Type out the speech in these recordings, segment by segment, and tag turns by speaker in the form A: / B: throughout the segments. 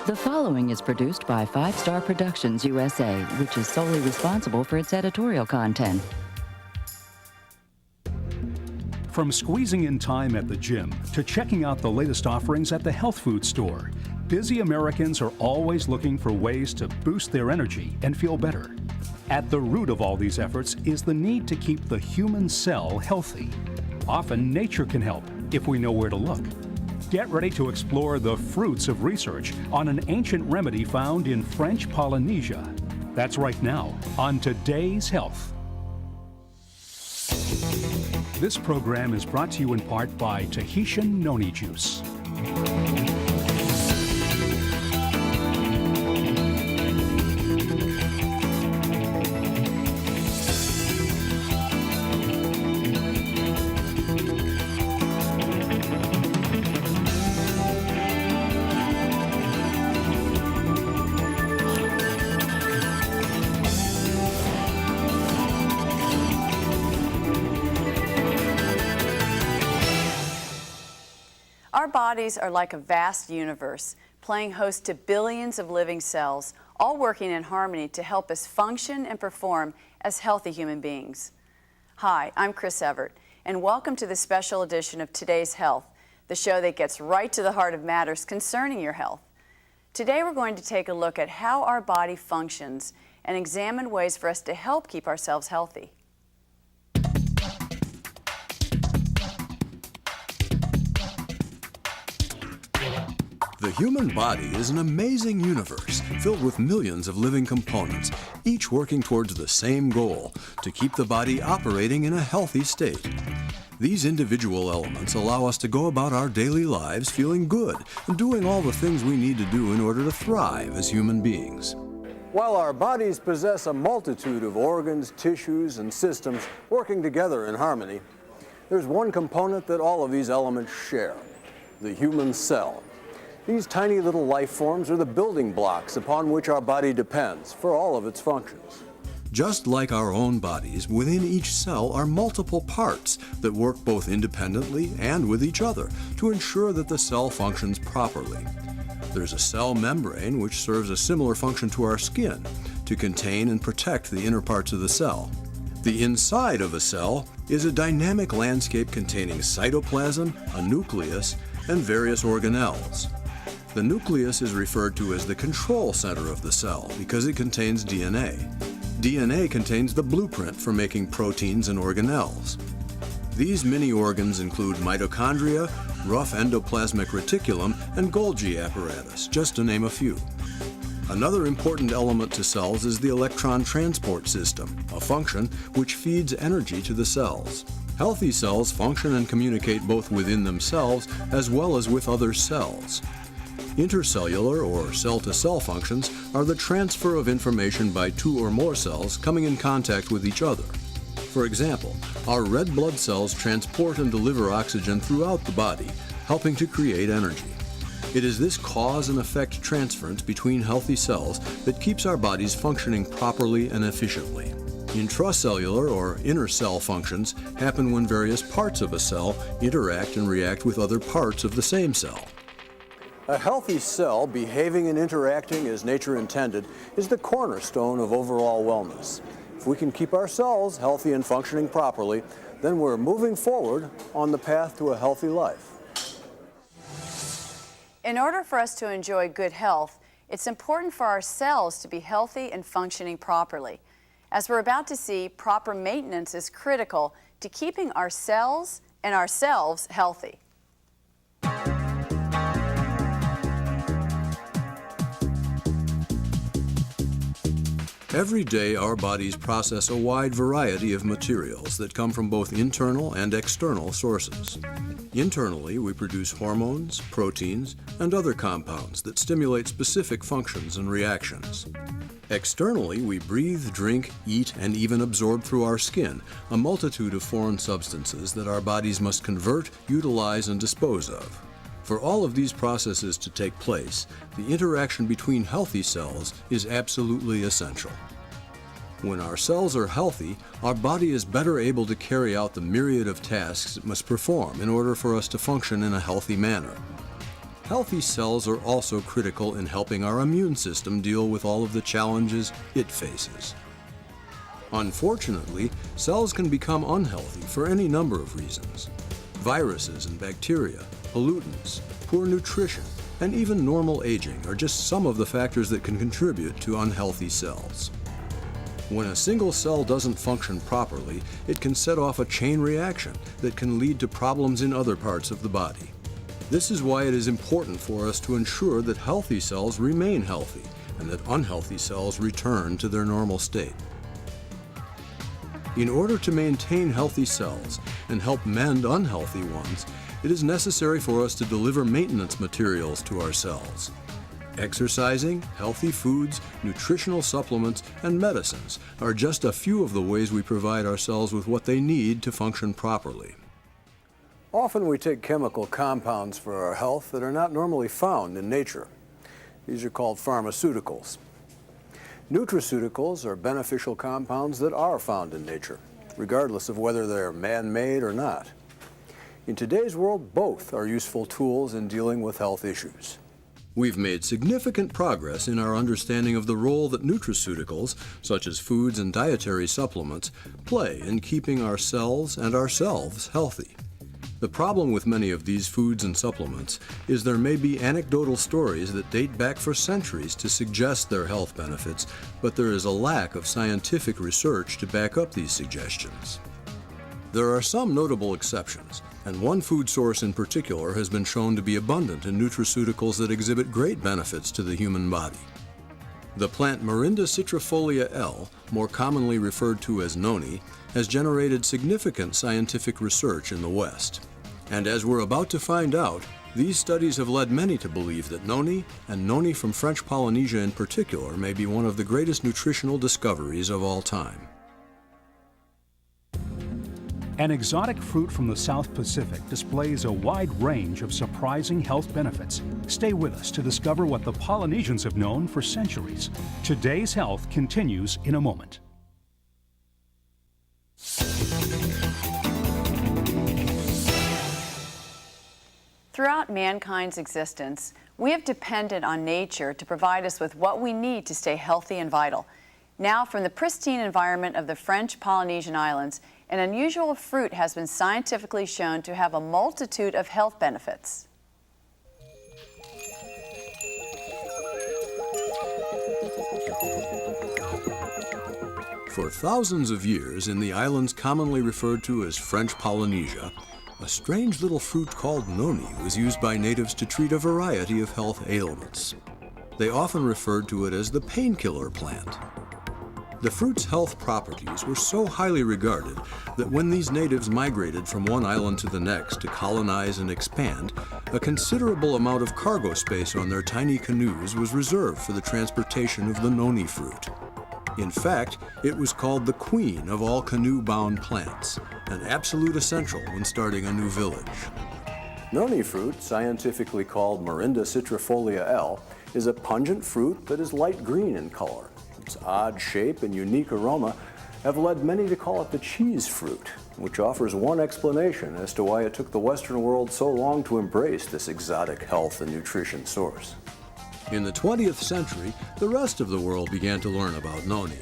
A: The following is produced by 5 Star Productions USA, which is solely responsible for its editorial content.
B: From squeezing in time at the gym to checking out the latest offerings at the health food store, busy Americans are always looking for ways to boost their energy and feel better. At the root of all these efforts is the need to keep the human cell healthy. Often nature can help if we know where to look. Get ready to explore the fruits of research on an ancient remedy found in French Polynesia. That's right now on Today's Health. This program is brought to you in part by Tahitian Noni Juice.
C: Our bodies are like a vast universe, playing host to billions of living cells, all working in harmony to help us function and perform as healthy human beings. Hi, I'm Chris Everett, and welcome to this special edition of Today's Health, the show that gets right to the heart of matters concerning your health. Today we're going to take a look at how our body functions and examine ways for us to help keep ourselves healthy.
D: The human body is an amazing universe filled with millions of living components, each working towards the same goal, to keep the body operating in a healthy state. These individual elements allow us to go about our daily lives feeling good and doing all the things we need to do in order to thrive as human beings.
E: While our bodies possess a multitude of organs, tissues, and systems working together in harmony, there's one component that all of these elements share: the human cell. These tiny little life forms are the building blocks upon which our body depends for all of its functions.
D: Just like our own bodies, within each cell are multiple parts that work both independently and with each other to ensure that the cell functions properly. There's a cell membrane which serves a similar function to our skin, to contain and protect the inner parts of the cell. The inside of a cell is a dynamic landscape containing cytoplasm, a nucleus, and various organelles. The nucleus is referred to as the control center of the cell because it contains DNA. DNA contains the blueprint for making proteins and organelles. These mini organs include mitochondria, rough endoplasmic reticulum, and Golgi apparatus, just to name a few. Another important element to cells is the electron transport system, a function which feeds energy to the cells. Healthy cells function and communicate both within themselves as well as with other cells. Intercellular or cell-to-cell functions are the transfer of information by two or more cells coming in contact with each other. For example, our red blood cells transport and deliver oxygen throughout the body, helping to create energy. It is this cause and effect transference between healthy cells that keeps our bodies functioning properly and efficiently. Intracellular or inner cell functions happen when various parts of a cell interact and react with other parts of the same cell.
E: A healthy cell behaving and interacting as nature intended is the cornerstone of overall wellness. If we can keep our cells healthy and functioning properly, then we're moving forward on the path to a healthy life.
C: In order for us to enjoy good health, it's important for our cells to be healthy and functioning properly. As we're about to see, proper maintenance is critical to keeping our cells and ourselves healthy.
D: Every day, our bodies process a wide variety of materials that come from both internal and external sources. Internally, we produce hormones, proteins, and other compounds that stimulate specific functions and reactions. Externally, we breathe, drink, eat, and even absorb through our skin a multitude of foreign substances that our bodies must convert, utilize, and dispose of. For all of these processes to take place, the interaction between healthy cells is absolutely essential. When our cells are healthy, our body is better able to carry out the myriad of tasks it must perform in order for us to function in a healthy manner. healthy cells are also critical in helping our immune system deal with all of the challenges it faces. Unfortunately, cells can become unhealthy for any number of reasons. Viruses and bacteria, pollutants, poor nutrition, and even normal aging are just some of the factors that can contribute to unhealthy cells. When a single cell doesn't function properly, it can set off a chain reaction that can lead to problems in other parts of the body. This is why it is important for us to ensure that healthy cells remain healthy and that unhealthy cells return to their normal state. In order to maintain healthy cells and help mend unhealthy ones, it is necessary for us to deliver maintenance materials to our cells. Exercising, healthy foods, nutritional supplements, and medicines are just a few of the ways we provide our cells with what they need to function properly.
E: Often we take chemical compounds for our health that are not normally found in nature. These are called pharmaceuticals. Nutraceuticals are beneficial compounds that are found in nature, regardless of whether they're man-made or not. In today's world, both are useful tools in dealing with health issues.
D: We've made significant progress in our understanding of the role that nutraceuticals, such as foods and dietary supplements, play in keeping our cells and ourselves healthy. The problem with many of these foods and supplements is there may be anecdotal stories that date back for centuries to suggest their health benefits, but there is a lack of scientific research to back up these suggestions. There are some notable exceptions, and one food source in particular has been shown to be abundant in nutraceuticals that exhibit great benefits to the human body. The plant Morinda citrifolia L, more commonly referred to as Noni, has generated significant scientific research in the West. And as we're about to find out, these studies have led many to believe that Noni, and Noni from French Polynesia in particular, may be one of the greatest nutritional discoveries of all time.
B: An exotic fruit from the South Pacific displays a wide range of surprising health benefits. Stay with us to discover what the Polynesians have known for centuries. Today's Health continues in a moment.
C: Throughout mankind's existence, we have depended on nature to provide us with what we need to stay healthy and vital. Now, from the pristine environment of the French Polynesian Islands, an unusual fruit has been scientifically shown to have a multitude of health benefits.
D: For thousands of years in the islands commonly referred to as French Polynesia, a strange little fruit called Noni was used by natives to treat a variety of health ailments. They often referred to it as the painkiller plant. The fruit's health properties were so highly regarded that when these natives migrated from one island to the next to colonize and expand, a considerable amount of cargo space on their tiny canoes was reserved for the transportation of the Noni fruit. In fact, it was called the queen of all canoe-bound plants, an absolute essential when starting a new village.
E: Noni fruit, scientifically called Morinda citrifolia L, is a pungent fruit that is light green in color. Its odd shape and unique aroma have led many to call it the cheese fruit, which offers one explanation as to why it took the Western world so long to embrace this exotic health and nutrition source.
D: In the 20th century, the rest of the world began to learn about Noni.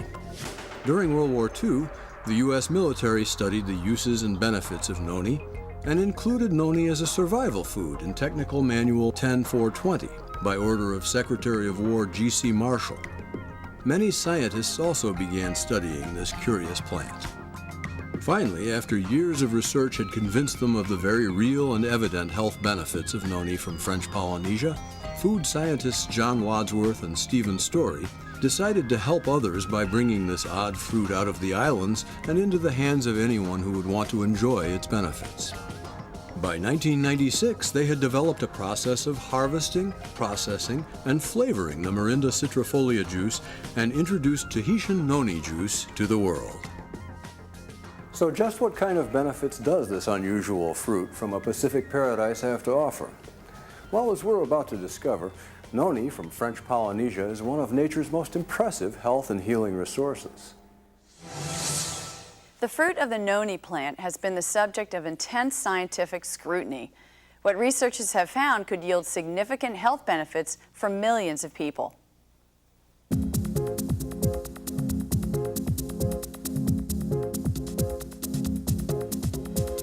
D: During World War II, the U.S. military studied the uses and benefits of Noni and included Noni as a survival food in Technical Manual 10420 by order of Secretary of War G.C. Marshall. Many scientists also began studying this curious plant. Finally, after years of research had convinced them of the very real and evident health benefits of Noni from French Polynesia, food scientists John Wadsworth and Stephen Story decided to help others by bringing this odd fruit out of the islands and into the hands of anyone who would want to enjoy its benefits. By 1996, they had developed a process of harvesting, processing, and flavoring the Morinda citrifolia juice and introduced Tahitian Noni juice to the world.
E: So just what kind of benefits does this unusual fruit from a Pacific paradise have to offer? Well, as we're about to discover, Noni from French Polynesia is one of nature's most impressive health and healing resources.
C: The fruit of the Noni plant has been the subject of intense scientific scrutiny. what researchers have found could yield significant health benefits for millions of people.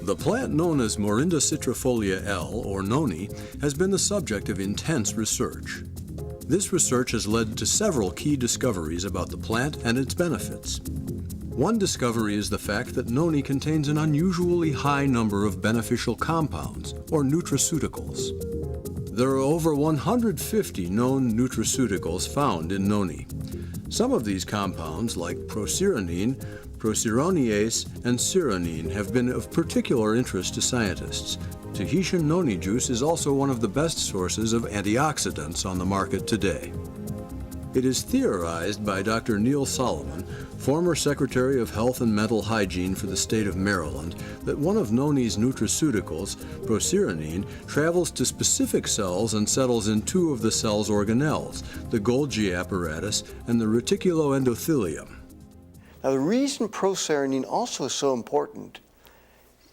D: The plant known as Morinda citrifolia L, or Noni, has been the subject of intense research. This research has led to several key discoveries about the plant and its benefits. One discovery is the fact that Noni contains an unusually high number of beneficial compounds, or nutraceuticals. There are over 150 known nutraceuticals found in Noni. Some of these compounds, like procyrionine, procyroniase, and cyronine, have been of particular interest to scientists. Tahitian noni juice is also one of the best sources of antioxidants on the market today. It is theorized by Dr. Neil Solomon, former Secretary of Health and Mental Hygiene for the state of Maryland, that one of Noni's nutraceuticals, procyrionine, travels to specific cells and settles in two of the cell's organelles, the Golgi apparatus and the reticuloendothelium.
F: Now, the reason procyrionine also is so important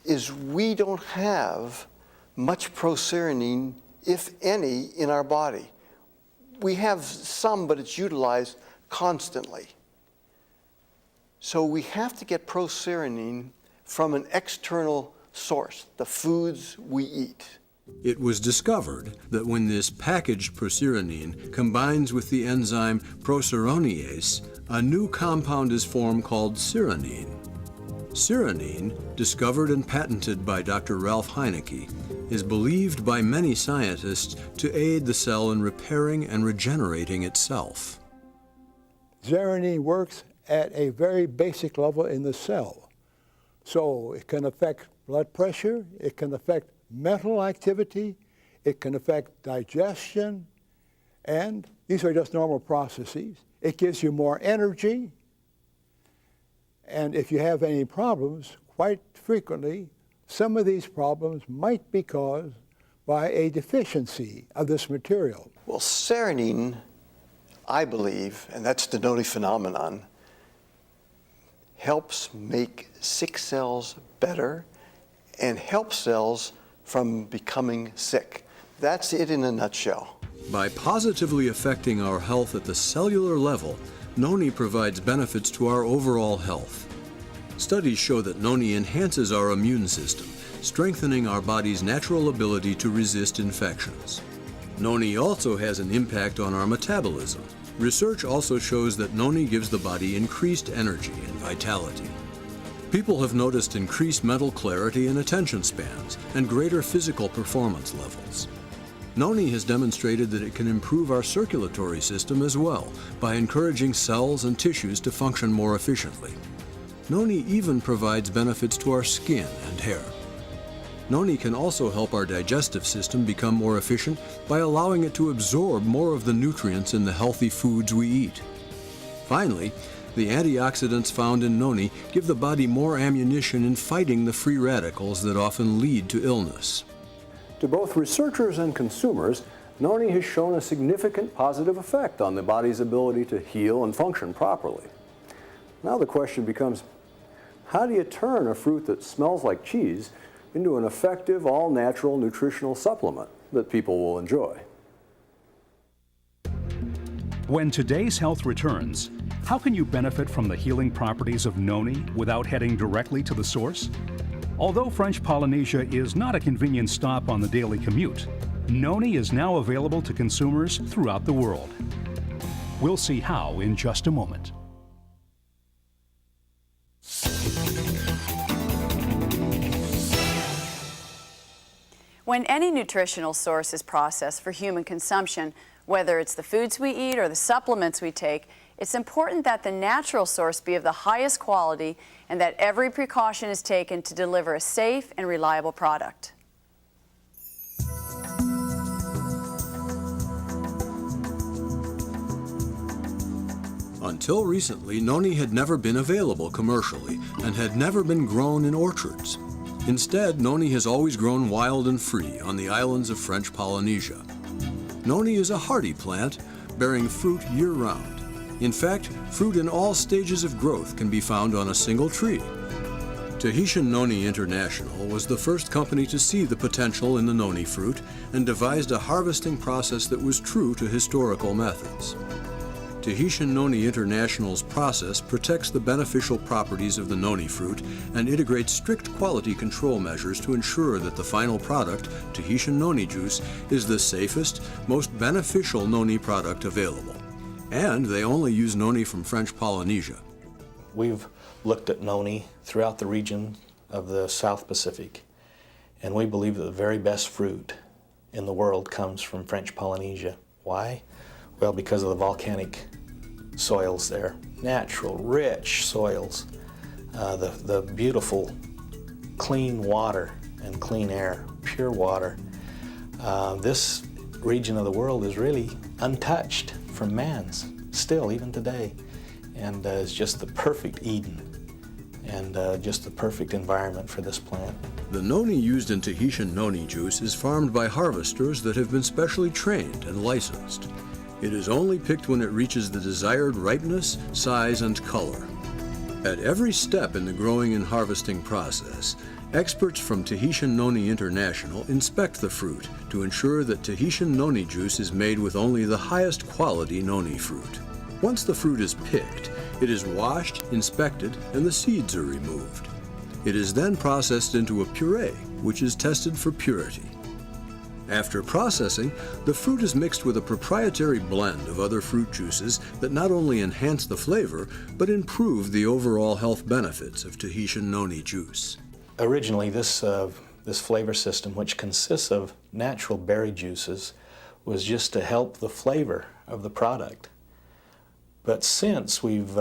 F: is we don't have much procyrionine, if any, in our body. We have some, but it's utilized constantly. So we have to get procyrionine from an external source, the foods we eat.
D: It was discovered that when this packaged procyrionine combines with the enzyme procyroniase, a new compound is formed called cyronine. Cyronine, discovered and patented by Dr. Ralph Heinecke, is believed by many scientists to aid the cell in repairing and regenerating itself.
G: Cyronine works at a very basic level in the cell. So it can affect blood pressure, it can affect mental activity, it can affect digestion, and these are just normal processes. It gives you more energy, and if you have any problems, quite frequently, some of these problems might be caused by a deficiency of this material.
F: Well, cyronine, I believe, and that's the Noni phenomenon, helps make sick cells better and helps cells from becoming sick. That's it in a nutshell.
D: By positively affecting our health at the cellular level, Noni provides benefits to our overall health. Studies show that Noni enhances our immune system, strengthening our body's natural ability to resist infections. Noni also has an impact on our metabolism. Research also shows that Noni gives the body increased energy and vitality. People have noticed increased mental clarity and attention spans, and greater physical performance levels. Noni has demonstrated that it can improve our circulatory system as well by encouraging cells and tissues to function more efficiently. Noni even provides benefits to our skin and hair. Noni can also help our digestive system become more efficient by allowing it to absorb more of the nutrients in the healthy foods we eat. Finally, the antioxidants found in Noni give the body more ammunition in fighting the free radicals that often lead to illness.
E: To both researchers and consumers, Noni has shown a significant positive effect on the body's ability to heal and function properly. Now the question becomes, how do you turn a fruit that smells like cheese into an effective, all-natural nutritional supplement that people will enjoy?
B: When today's health returns, how can you benefit from the healing properties of Noni without heading directly to the source? Although French Polynesia is not a convenient stop on the daily commute, Noni is now available to consumers throughout the world. We'll see how in just a moment.
C: When any nutritional source is processed for human consumption, whether it's the foods we eat or the supplements we take, it's important that the natural source be of the highest quality and that every precaution is taken to deliver a safe and reliable product.
D: Until recently, Noni had never been available commercially and had never been grown in orchards. Instead, Noni has always grown wild and free on the islands of French Polynesia. Noni is a hardy plant, bearing fruit year-round. In fact, fruit in all stages of growth can be found on a single tree. Tahitian Noni International was the first company to see the potential in the noni fruit and devised a harvesting process that was true to historical methods. Tahitian Noni International's process protects the beneficial properties of the noni fruit and integrates strict quality control measures to ensure that the final product, Tahitian noni juice, is the safest, most beneficial noni product available. And they only use noni from French Polynesia.
H: We've looked at noni throughout the region of the South Pacific, and we believe that the very best fruit in the world comes from French Polynesia. Why? Well, because of the volcanic soils there, natural, rich soils, the beautiful, clean water and clean air, pure water. This region of the world is really untouched from man's, still, even today, and is just the perfect Eden and just the perfect environment for this plant.
D: The noni used in Tahitian noni juice is farmed by harvesters that have been specially trained and licensed. It is only picked when it reaches the desired ripeness, size, and color. At every step in the growing and harvesting process, experts from Tahitian Noni International inspect the fruit to ensure that Tahitian noni juice is made with only the highest quality noni fruit. Once the fruit is picked, it is washed, inspected, and the seeds are removed. It is then processed into a puree, which is tested for purity. After processing, the fruit is mixed with a proprietary blend of other fruit juices that not only enhance the flavor, but improve the overall health benefits of Tahitian noni juice.
H: Originally, this flavor system, which consists of natural berry juices, was just to help the flavor of the product. But since we've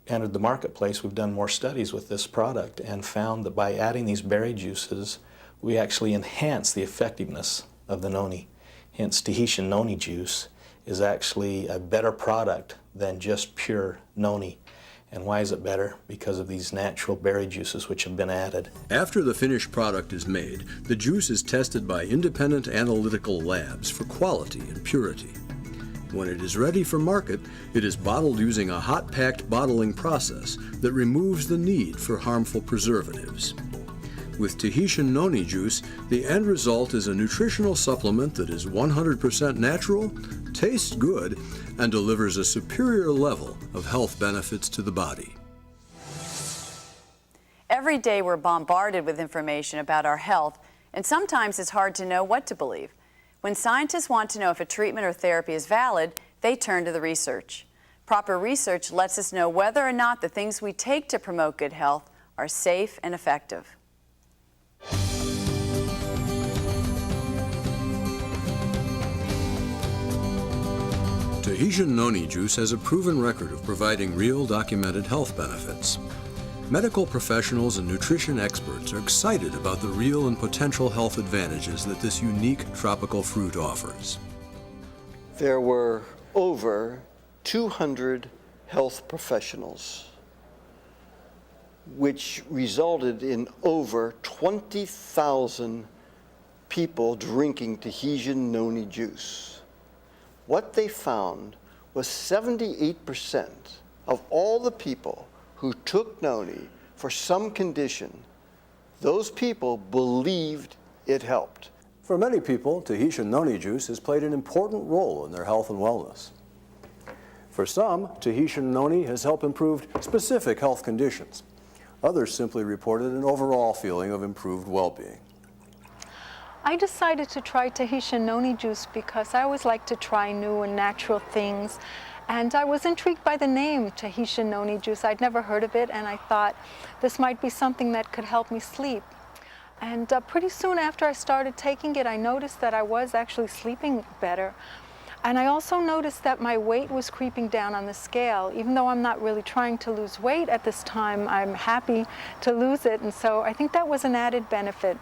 H: entered the marketplace, we've done more studies with this product and found that by adding these berry juices, we actually enhance the effectiveness of the noni. Hence, Tahitian noni juice is actually a better product than just pure noni. And why is it better? Because of these natural berry juices which have been added.
D: After the finished product is made, the juice is tested by independent analytical labs for quality and purity. When it is ready for market, it is bottled using a hot-packed bottling process that removes the need for harmful preservatives. With Tahitian noni juice, the end result is a nutritional supplement that is 100% natural, tastes good, and delivers a superior level of health benefits to the body.
C: Every day we're bombarded with information about our health, and sometimes it's hard to know what to believe. When scientists want to know if a treatment or therapy is valid, they turn to the research. Proper research lets us know whether or not the things we take to promote good health are safe and effective.
D: Tahitian noni juice has a proven record of providing real documented health benefits. Medical professionals and nutrition experts are excited about the real and potential health advantages that this unique tropical fruit offers.
F: There were over 200 health professionals, which resulted in over 20,000 people drinking Tahitian noni juice. What they found was 78% of all the people who took noni for some condition, those people believed it helped.
E: For many people, Tahitian noni juice has played an important role in their health and wellness. For some, Tahitian noni has helped improve specific health conditions. Others simply reported an overall feeling of improved well-being.
I: I decided to try Tahitian noni juice because I always like to try new and natural things. And I was intrigued by the name Tahitian noni juice. I'd never heard of it, and I thought this might be something that could help me sleep. And pretty soon after I started taking it, I noticed that I was actually sleeping better. And I also noticed that my weight was creeping down on the scale. Even though I'm not really trying to lose weight at this time, I'm happy to lose it. And so I think that was an added benefit.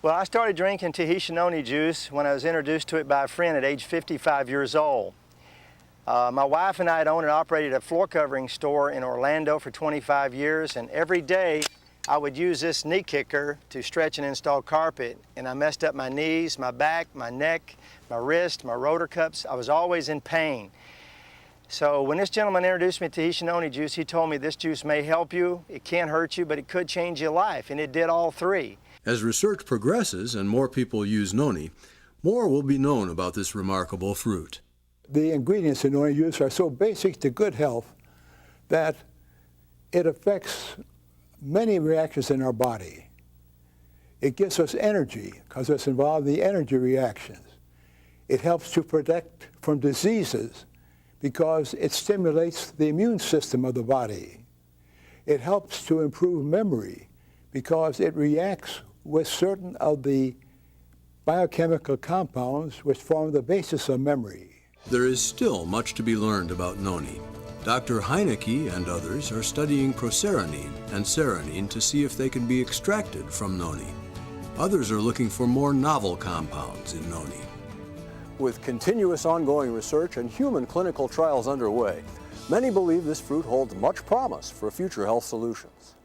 J: Well, I started drinking Tahitian noni juice when I was introduced to it by a friend at age 55 years old. My wife and I had owned and operated a floor covering store in Orlando for 25 years, and every day I would use this knee kicker to stretch and install carpet, and I messed up my knees, my back, my neck, my wrist, my rotor cuffs. I was always in pain. So when this gentleman introduced me to Tahitian Noni juice, he told me this juice may help you, it can't hurt you, but it could change your life, and it did all three.
D: As research progresses and more people use Noni, more will be known about this remarkable fruit.
G: The ingredients in Noni juice are so basic to good health that it affects many reactions in our body. It gives us energy because it's involved in the energy reactions. It helps to protect from diseases because it stimulates the immune system of the body. It helps to improve memory because it reacts with certain of the biochemical compounds which form the basis of memory.
D: There is still much to be learned about Noni. Dr. Heineke and others are studying procerinine and ceranine to see if they can be extracted from Noni. Others are looking for more novel compounds in Noni.
E: With continuous ongoing research and human clinical trials underway, many believe this fruit holds much promise for future health solutions.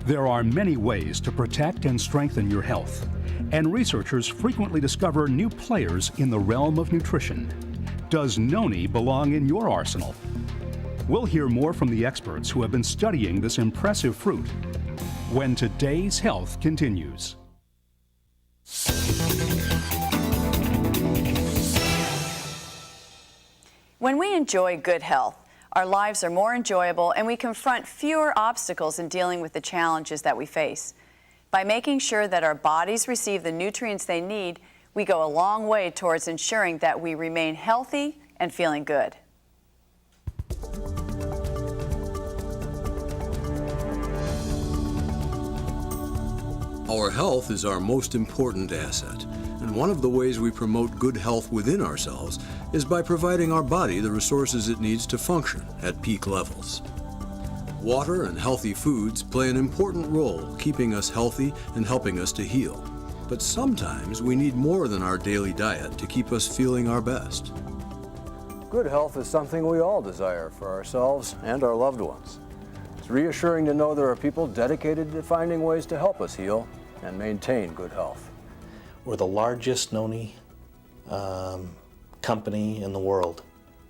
B: There are many ways to protect and strengthen your health, and researchers frequently discover new players in the realm of nutrition. Does Noni belong in your arsenal? We'll hear more from the experts who have been studying this impressive fruit when Today's Health continues.
C: When we enjoy good health, our lives are more enjoyable and we confront fewer obstacles in dealing with the challenges that we face. By making sure that our bodies receive the nutrients they need, we go a long way towards ensuring that we remain healthy and feeling good.
D: Our health is our most important asset, and one of the ways we promote good health within ourselves is by providing our body the resources it needs to function at peak levels. Water and healthy foods play an important role keeping us healthy and helping us to heal. But sometimes we need more than our daily diet to keep us feeling our best.
E: Good health is something we all desire for ourselves and our loved ones. It's reassuring to know there are people dedicated to finding ways to help us heal and maintain good health.
H: We're the largest Noni company in the world.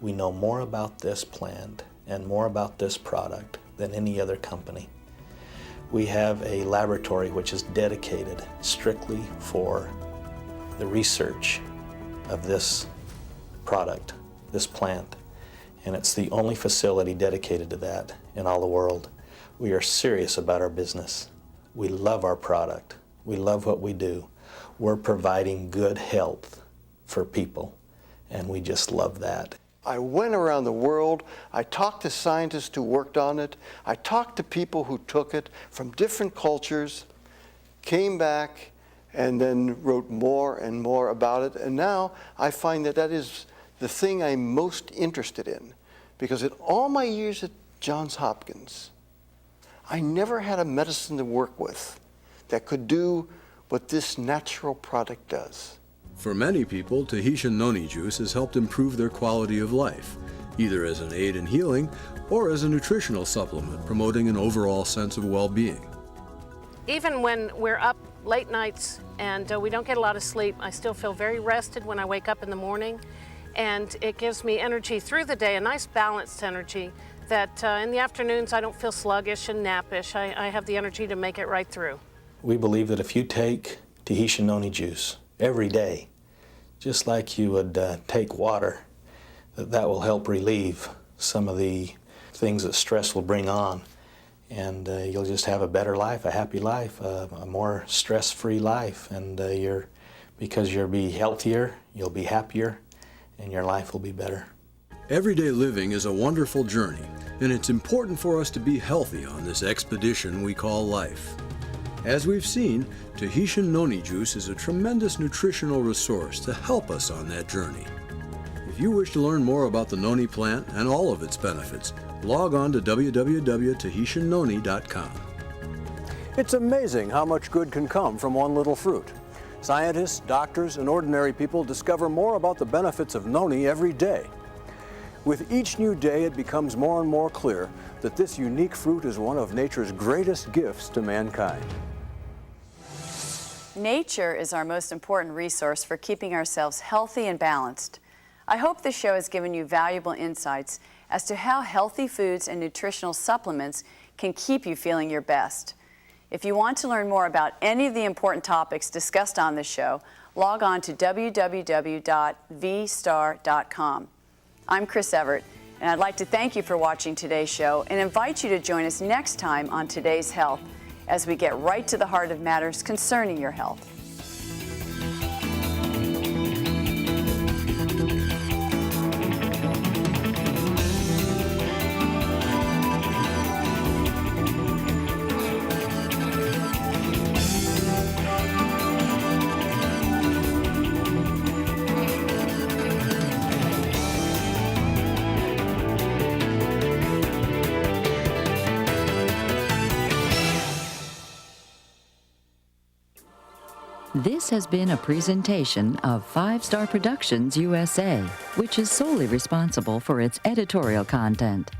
H: We know more about this plant and more about this product than any other company. We have a laboratory which is dedicated strictly for the research of this product, this plant, and it's the only facility dedicated to that in all the world. We are serious about our business. We love our product. We love what we do. We're providing good health for people, and we just love that.
F: I went around the world, I talked to scientists who worked on it, I talked to people who took it from different cultures, came back, and then wrote more and more about it. And now I find that that is the thing I'm most interested in. Because in all my years at Johns Hopkins, I never had a medicine to work with that could do what this natural product does.
D: For many people, Tahitian Noni juice has helped improve their quality of life, either as an aid in healing or as a nutritional supplement promoting an overall sense of well-being.
K: Even when we're up late nights and we don't get a lot of sleep, I still feel very rested when I wake up in the morning, and it gives me energy through the day, a nice balanced energy that in the afternoons I don't feel sluggish and nappish. I have the energy to make it right through.
H: We believe that if you take Tahitian Noni juice every day, just like you would take water, that will help relieve some of the things that stress will bring on. And you'll just have a better life, a happy life, a more stress-free life. And because you'll be healthier, you'll be happier, and your life will be better.
D: Everyday living is a wonderful journey, and it's important for us to be healthy on this expedition we call life. As we've seen, Tahitian Noni juice is a tremendous nutritional resource to help us on that journey. If you wish to learn more about the Noni plant and all of its benefits, log on to www.tahitiannoni.com.
E: It's amazing how much good can come from one little fruit. Scientists, doctors, and ordinary people discover more about the benefits of Noni every day. With each new day, it becomes more and more clear that this unique fruit is one of nature's greatest gifts to mankind.
C: Nature is our most important resource for keeping ourselves healthy and balanced. I hope this show has given you valuable insights as to how healthy foods and nutritional supplements can keep you feeling your best. If you want to learn more about any of the important topics discussed on this show, log on to www.vstar.com. I'm Chris Everett, and I'd like to thank you for watching today's show and invite you to join us next time on Today's Health as we get right to the heart of matters concerning your health.
A: This has been a presentation of 5 Star Productions USA, which is solely responsible for its editorial content.